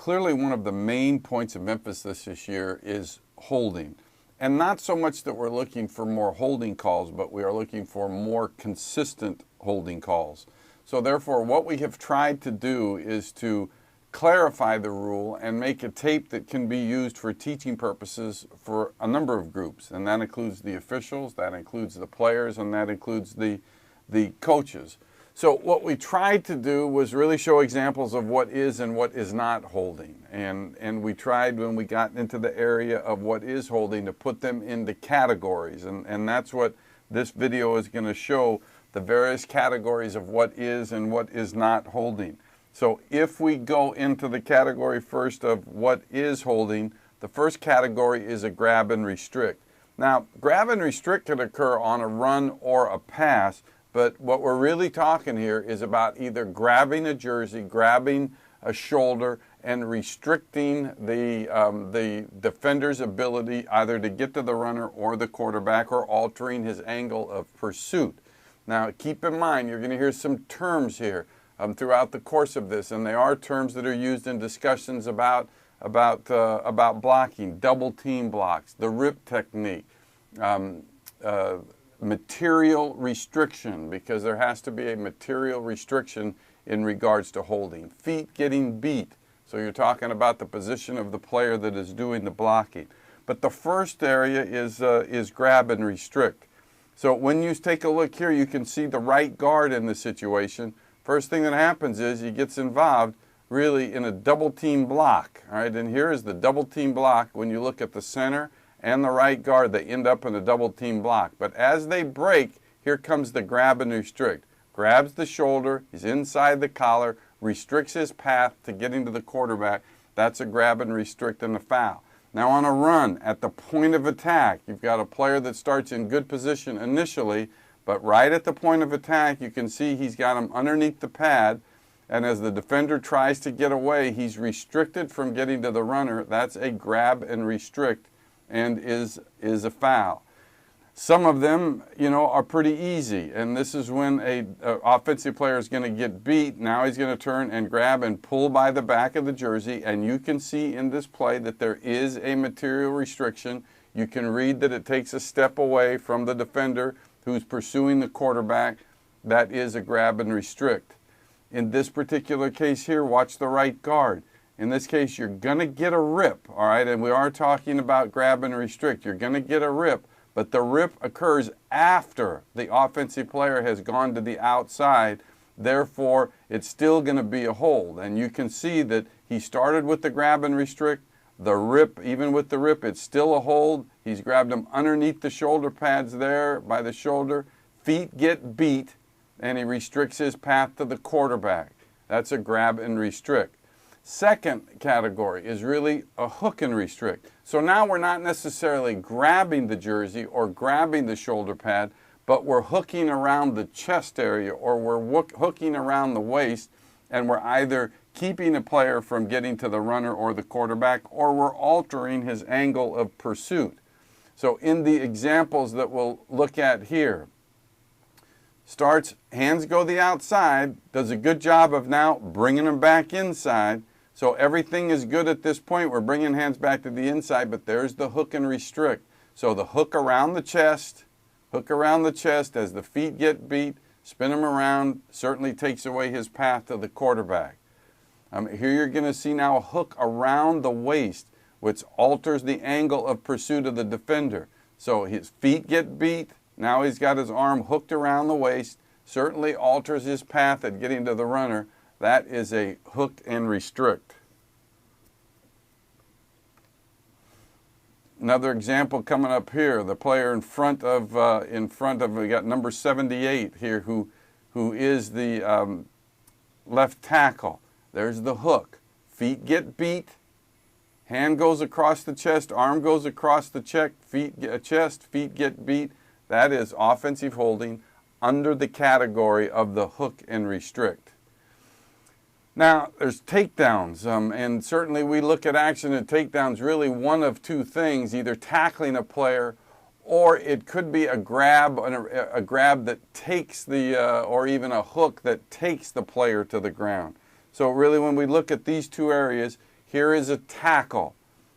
clearly one of the main points of emphasis this year is holding. And not so much that we're looking for more holding calls, but we are looking for more consistent holding calls. So therefore, what we have tried to do is to clarify the rule and make a tape that can be used for teaching purposes for a number of groups. And that includes the officials, that includes the players, and that includes the coaches. So what we tried to do was really show examples of what is and what is not holding. And we tried, when we got into the area of what is holding, to put them into categories. And that's what this video is going to show, the various categories of what is and what is not holding. So if we go into the category first of what is holding, the first category is a grab and restrict. Now, grab and restrict can occur on a run or a pass, but what we're really talking here is about either grabbing a jersey, grabbing a shoulder, and restricting the defender's ability either to get to the runner or the quarterback, or altering his angle of pursuit. Now, keep in mind, you're going to hear some terms here throughout the course of this, and they are terms that are used in discussions about blocking, double team blocks, the rip technique, material restriction, because there has to be a material restriction in regards to holding. Feet getting beat, so you're talking about the position of the player that is doing the blocking. But the first area is grab and restrict. So when you take a look here, you can see the right guard in the situation. First thing that happens is he gets involved really in a double team block. All right, and here is the double team block. When you look at the center and the right guard, they end up in a double team block. But as they break, here comes the grab and restrict. Grabs the shoulder, he's inside the collar, restricts his path to getting to the quarterback. That's a grab and restrict and a foul. Now on a run, at the point of attack, you've got a player that starts in good position initially, but right at the point of attack, you can see he's got him underneath the pad, and as the defender tries to get away, he's restricted from getting to the runner. That's a grab and restrict, and is a foul. Some of them, are pretty easy, and this is when a offensive player is going to get beat. Now he's going to turn and grab and pull by the back of the jersey, and you can see in this play that there is a material restriction. You can read that it takes a step away from the defender who's pursuing the quarterback. That is a grab and restrict. In this particular case here, watch the right guard. In this case, you're going to get a rip, all right? And we are talking about grab and restrict. You're going to get a rip, but the rip occurs after the offensive player has gone to the outside. Therefore, it's still going to be a hold. And you can see that he started with the grab and restrict. The rip, even with the rip, it's still a hold. He's grabbed him underneath the shoulder pads there by the shoulder. Feet get beat, and he restricts his path to the quarterback. That's a grab and restrict. Second category is really a hook and restrict. So now we're not necessarily grabbing the jersey or grabbing the shoulder pad, but we're hooking around the chest area, or we're hooking around the waist, and we're either keeping a player from getting to the runner or the quarterback, or we're altering his angle of pursuit. So in the examples that we'll look at here, starts, hands go the outside, does a good job of now bringing them back inside. So everything is good at this point. We're bringing hands back to the inside, but there's the hook and restrict. So the hook around the chest as the feet get beat, spin him around, certainly takes away his path to the quarterback. Here you're going to see now a hook around the waist, which alters the angle of pursuit of the defender. So his feet get beat, now he's got his arm hooked around the waist, certainly alters his path at getting to the runner. That is a hook and restrict. Another example coming up here, the player in front of we got number 78 here, who is the left tackle. There's the hook. Feet get beat, hand goes across the chest, arm goes across the chest, feet get beat. That is offensive holding under the category of the hook and restrict. Now, there's takedowns, and certainly we look at action and takedowns really one of two things, either tackling a player, or it could be a grab that takes or even a hook that takes the player to the ground. So really when we look at these two areas, here is a tackle.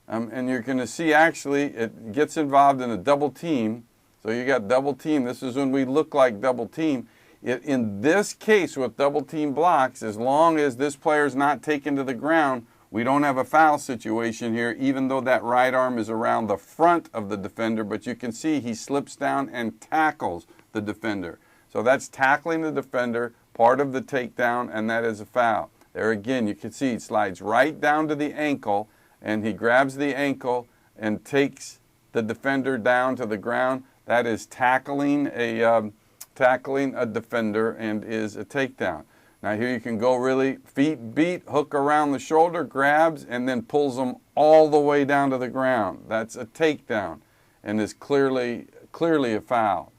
And you're going to see actually it gets involved in a double team. So you got double team. This is when we look like double team. In this case with double team blocks, as long as this player is not taken to the ground, we don't have a foul situation here, even though that right arm is around the front of the defender. But you can see he slips down and tackles the defender. So that's tackling the defender, part of the takedown, and that is a foul. There again, you can see he slides right down to the ankle, and he grabs the ankle and takes the defender down to the ground. That is tackling a defender and is a takedown. Now here you can go really feet beat, hook around the shoulder, grabs, and then pulls them all the way down to the ground. That's a takedown and is clearly a foul.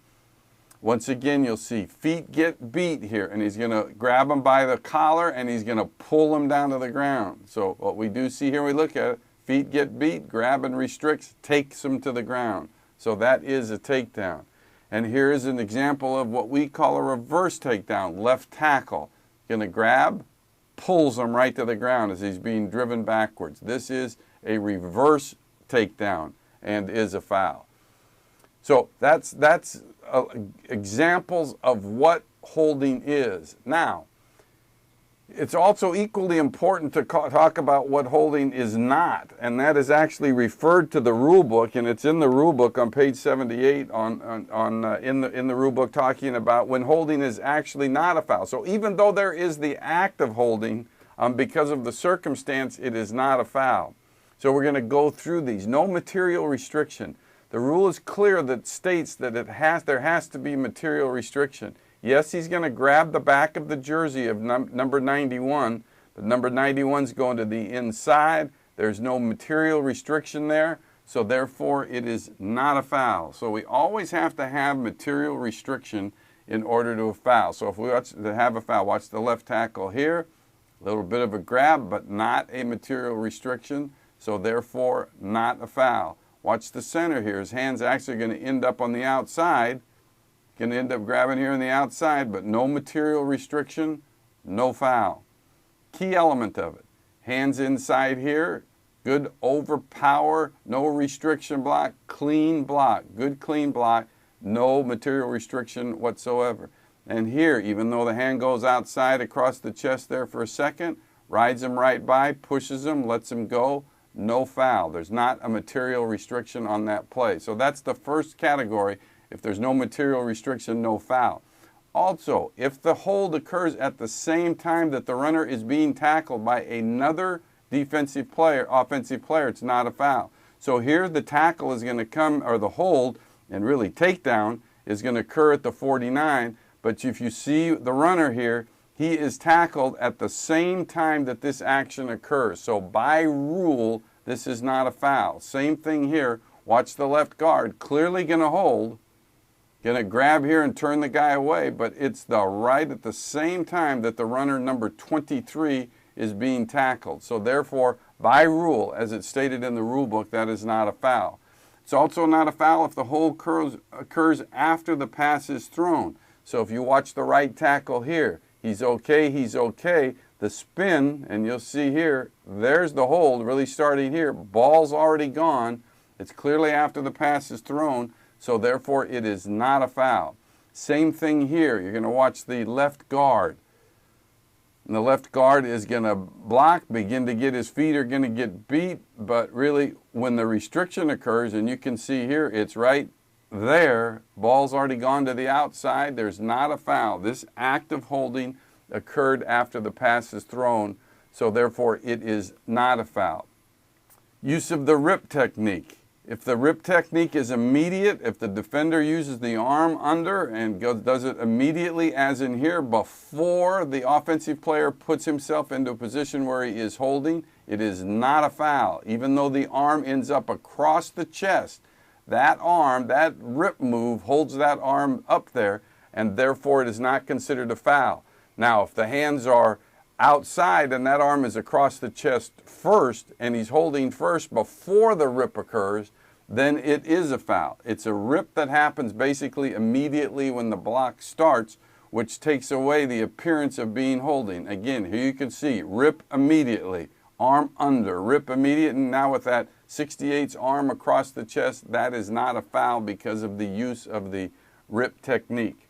Once again, you'll see feet get beat here, and he's going to grab him by the collar, and he's going to pull him down to the ground. So what we do see here, we look at it, feet get beat, grab and restricts, takes him to the ground. So that is a takedown. And here is an example of what we call a reverse takedown, left tackle. Going to grab, pulls him right to the ground as he's being driven backwards. This is a reverse takedown and is a foul. So that's examples of what holding is. Now, it's also equally important to talk about what holding is not, and that is actually referred to the rule book, and it's in the rule book on page 78 in the rule book, talking about when holding is actually not a foul. So even though there is the act of holding, because of the circumstance, it is not a foul. So we're going to go through these. No material restriction. The rule is clear that states that there has to be material restriction. Yes, he's going to grab the back of the jersey of number 91, but number 91 is going to the inside. There's no material restriction there, so therefore it is not a foul. So we always have to have material restriction in order to foul. So if we want to have a foul, watch the left tackle here. A little bit of a grab, but not a material restriction, so therefore not a foul. Watch the center here. His hand's actually going to end up on the outside. Going to end up grabbing here on the outside, but no material restriction, no foul. Key element of it. Hands inside here. Good overpower, no restriction block, clean block. Good clean block, no material restriction whatsoever. And here, even though the hand goes outside across the chest there for a second, rides him right by, pushes him, lets him go, no foul. There's not a material restriction on that play. So that's the first category. If there's no material restriction, no foul. Also, if the hold occurs at the same time that the runner is being tackled by another offensive player, it's not a foul. So here the tackle is going to come, or the hold, and really takedown, is going to occur at the 49. But if you see the runner here, he is tackled at the same time that this action occurs. So by rule, this is not a foul. Same thing here. Watch the left guard, clearly going to hold. Going to grab here and turn the guy away, but it's right at the same time that the runner number 23 is being tackled. So therefore, by rule, as it's stated in the rule book, that is not a foul. It's also not a foul if the hold occurs after the pass is thrown. So if you watch the right tackle here, he's okay. The spin, and you'll see here, there's the hold really starting here. Ball's already gone. It's clearly after the pass is thrown. So therefore, it is not a foul. Same thing here. You're going to watch the left guard. And the left guard is going to block, begin to get his feet are going to get beat. But really, when the restriction occurs, and you can see here, it's right there. Ball's already gone to the outside. There's not a foul. This act of holding occurred after the pass is thrown. So therefore, it is not a foul. Use of the rip technique. If the rip technique is immediate, if the defender uses the arm under and does it immediately, as in here, before the offensive player puts himself into a position where he is holding, it is not a foul. Even though the arm ends up across the chest, that arm, that rip move holds that arm up there, and therefore it is not considered a foul. Now, if the hands are outside and that arm is across the chest first and he's holding first before the rip occurs, then it is a foul. It's a rip that happens basically immediately when the block starts, which takes away the appearance of being holding. Again, here you can see rip immediately. arm under, rip immediate, and now with that 68's arm across the chest, that is not a foul because of the use of the rip technique.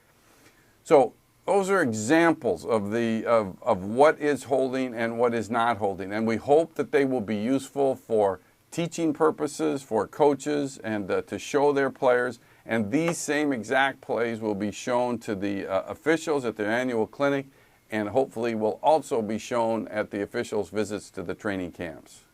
So those are examples of what is holding and what is not holding, and we hope that they will be useful for teaching purposes, for coaches, and to show their players. And these same exact plays will be shown to the officials at their annual clinic, and hopefully will also be shown at the officials' visits to the training camps.